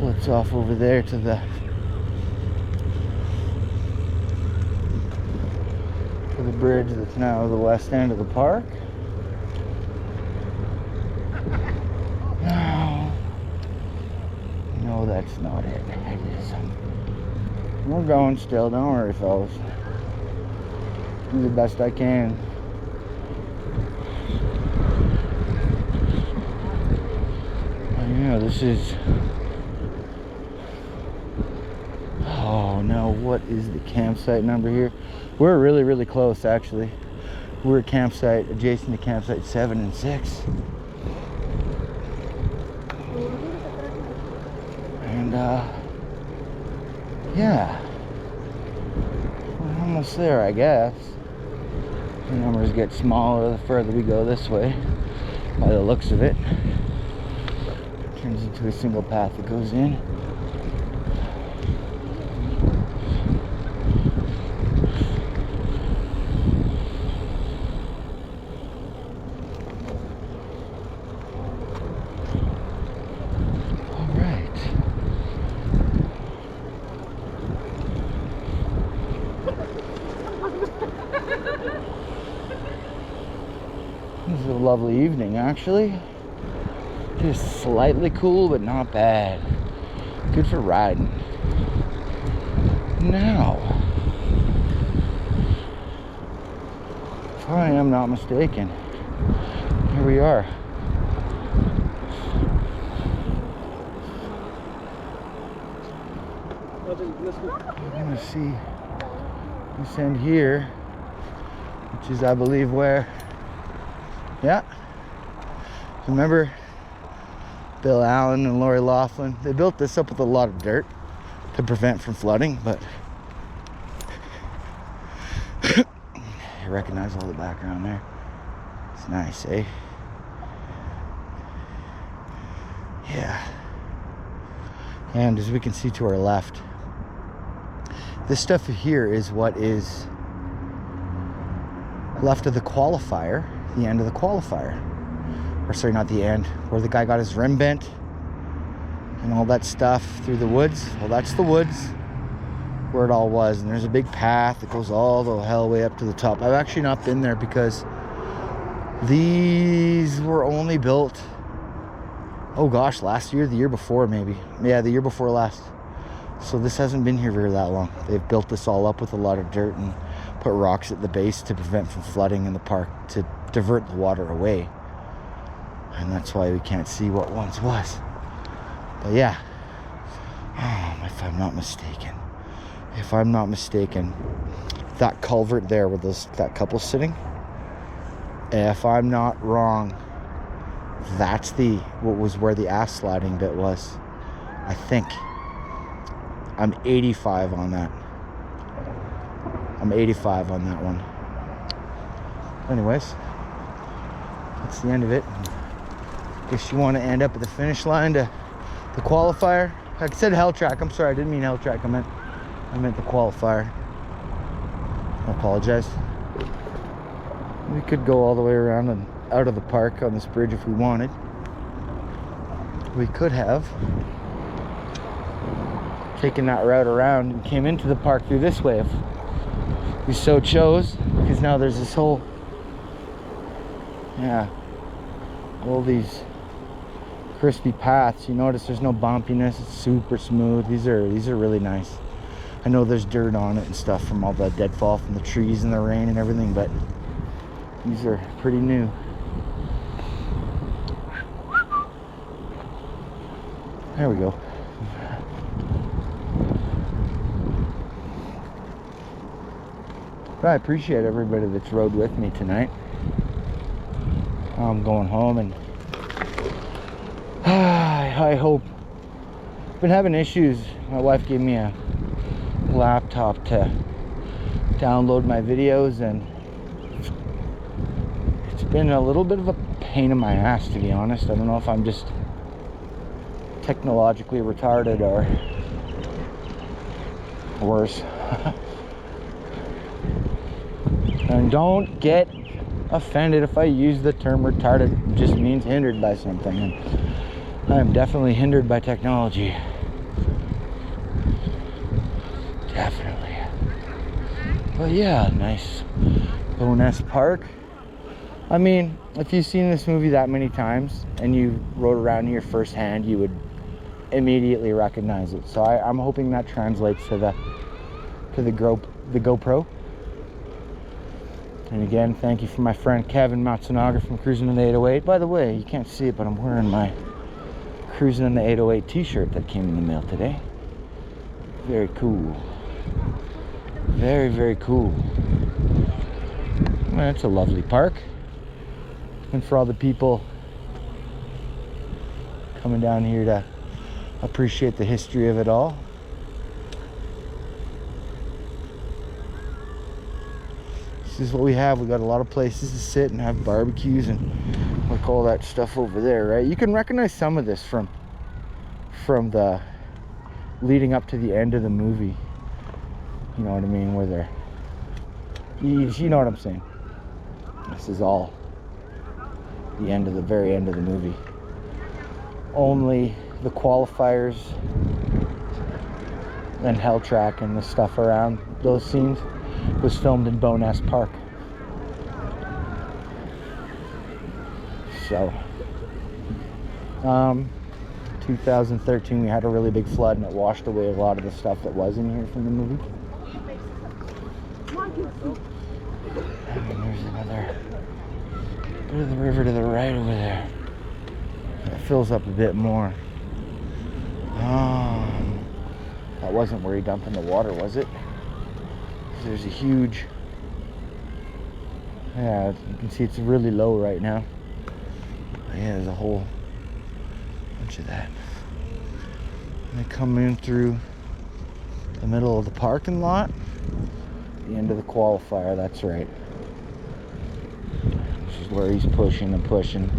splits off over there to the bridge that's now the west end of the park. No, that's not it. It is. We're going still. Don't worry, fellas. Do the best I can. Yeah, this is. Oh no, what is the campsite number here? We're really, really close actually. We're at campsite adjacent to campsite 7 and 6. And yeah, we're almost there, I guess. The numbers get smaller the further we go this way, by the looks of it. It turns into a single path that goes in. This is a lovely evening, actually. Just slightly cool, but not bad. Good for riding. Now, if I am not mistaken, here we are. I'm gonna see this end here, which is, I believe, where. Yeah. Remember Bill Allen and Lori Laughlin? They built this up with a lot of dirt to prevent from flooding, but you recognize all the background there. It's nice, eh? Yeah. And as we can see to our left, this stuff here is what is left of the qualifier. The end of the qualifier, or sorry, not the end, where the guy got his rim bent and all that stuff through the woods. Well, that's the woods where it all was, and there's a big path that goes all the hell way up to the top. I've actually not been there because these were only built, oh gosh, last year, the year before maybe. Yeah, the year before last. So this hasn't been here very that long. They've built this all up with a lot of dirt and put rocks at the base to prevent from flooding in the park, to divert the water away. And that's why we can't see what once was. But yeah, if I'm not mistaken, that culvert there where that couple's sitting, if I'm not wrong, that's what was where the ass sliding bit was. I think. I'm 85 on that. I'm 85 on that one. Anyways, that's the end of it. Guess you want to end up at the finish line to the qualifier. I said hell track. I'm sorry, I didn't mean hell track. I meant the qualifier. I apologize. We could go all the way around and out of the park on this bridge if we wanted. We could have taken that route around and came into the park through this way if we so chose, because now there's this whole, yeah, all these crispy paths. You notice there's no bumpiness. It's super smooth. These are really nice. I know there's dirt on it and stuff from all the deadfall from the trees and the rain and everything, but these are pretty new. There we go. I appreciate everybody that's rode with me tonight. I'm going home, and I hope. I've been having issues. My wife gave me a laptop to download my videos, and it's been a little bit of a pain in my ass, to be honest. I don't know if I'm just technologically retarded or worse. And don't get offended if I use the term retarded. It just means hindered by something. And I am definitely hindered by technology. Definitely. But yeah, nice Bonus Park. I mean, if you've seen this movie that many times and you rode around here firsthand, you would immediately recognize it. So I'm hoping that translates to the GoPro. And again, thank you for my friend Kevin Matsunaga from Cruising in the 808. By the way, you can't see it, but I'm wearing my Cruising in the 808 t-shirt that came in the mail today. Very cool. Very, very cool. Well, it's a lovely park. And for all the people coming down here to appreciate the history of it all. This is what we have. We got a lot of places to sit and have barbecues and like all that stuff over there, right? You can recognize some of this from the leading up to the end of the movie. You know what I mean? Where they're, you know what I'm saying. This is all the end of the very end of the movie. Only the qualifiers and Hell Track and the stuff around those scenes was filmed in Bonus Park. So 2013 we had a really big flood and it washed away a lot of the stuff that was in here from the movie. And there's another bit of the river to the right over there. It fills up a bit more. That wasn't where he dumped in the water, was it? There's a huge, yeah, you can see it's really low right now. But yeah, there's a whole bunch of that. And they come in through the middle of the parking lot, the end of the qualifier, that's right. This is where he's pushing and pushing.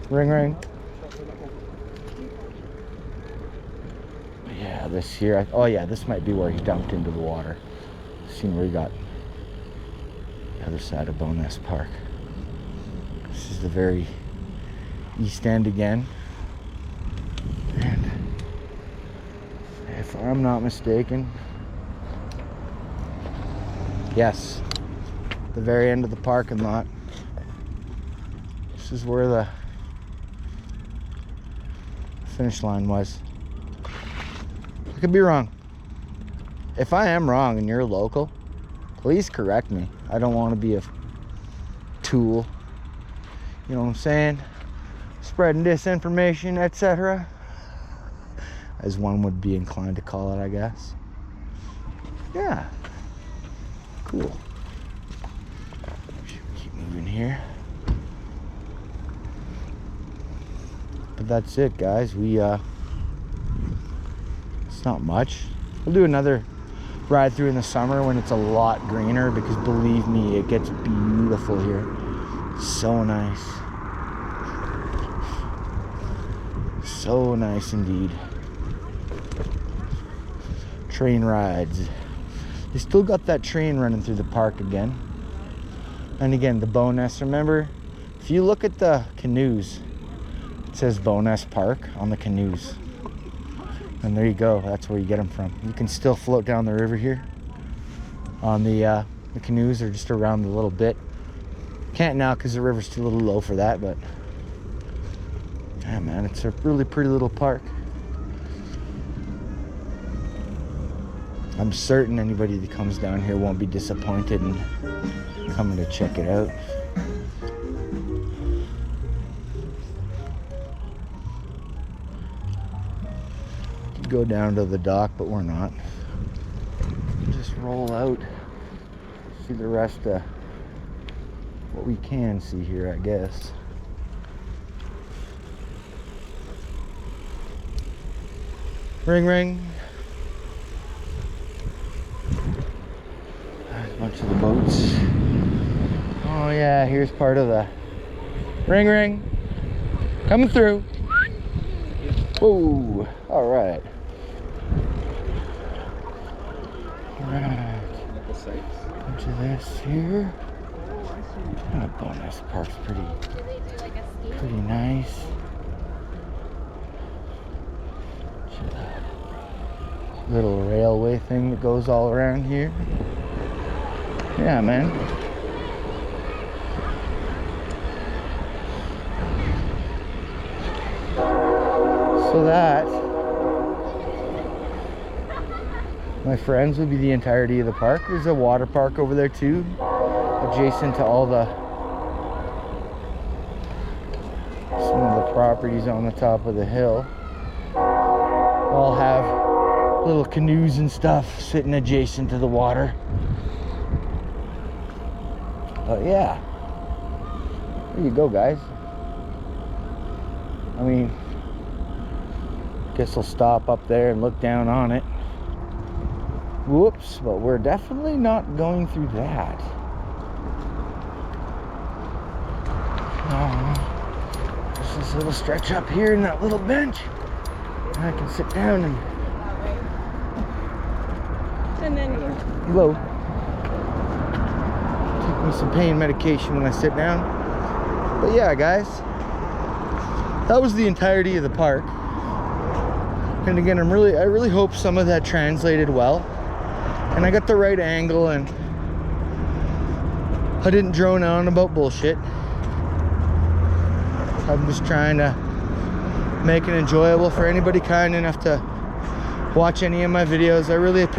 Ring, ring. Yeah, this here. Oh yeah, this might be where he dumped into the water. Seen where he got the other side of Bonus Park. This is the very east end again. And if I'm not mistaken, yes, the very end of the parking lot. This is where the finish line was. I could be wrong. If I am wrong and you're local, please correct me. I don't want to be a tool. You know what I'm saying? Spreading disinformation, etc. As one would be inclined to call it, I guess. Yeah. Cool. Keep moving here. But that's it, guys. It's not much. We'll do another ride through in the summer when it's a lot greener, because believe me, it gets beautiful here. So nice. So nice indeed. Train rides. They still got that train running through the park again. And again, the Bonus. Remember, if you look at the canoes, it says Bonus Park on the canoes. And there you go. That's where you get them from. You can still float down the river here on the canoes, or just around the little bit. Can't now because the river's too little low for that, but yeah, man, it's a really pretty little park. I'm certain anybody that comes down here won't be disappointed in coming to check it out. Could go down to the dock, but we're not. Just roll out, see the rest of what we can see here, I guess. Ring, ring. There's a bunch of the boats. Oh yeah, here's part of the ring, ring. Coming through. Whoa, all right. All right. Bunch to this here. Bonus Park's pretty nice. Little railway thing that goes all around here. Yeah, man. So that, my friends, would be the entirety of the park. There's a water park over there too, adjacent to all the some of the properties on the top of the hill. All have little canoes and stuff sitting adjacent to the water. But yeah, there you go, guys. I mean, guess I'll stop up there and look down on it. Whoops, but we're definitely not going through that. There's this little stretch up here in that little bench. I can sit down and then here. Hello. Take me some pain medication when I sit down. But yeah, guys, that was the entirety of the park. And again, I really hope some of that translated well, and I got the right angle, and I didn't drone on about bullshit. I'm just trying to make it enjoyable for anybody kind enough to watch any of my videos. I really appreciate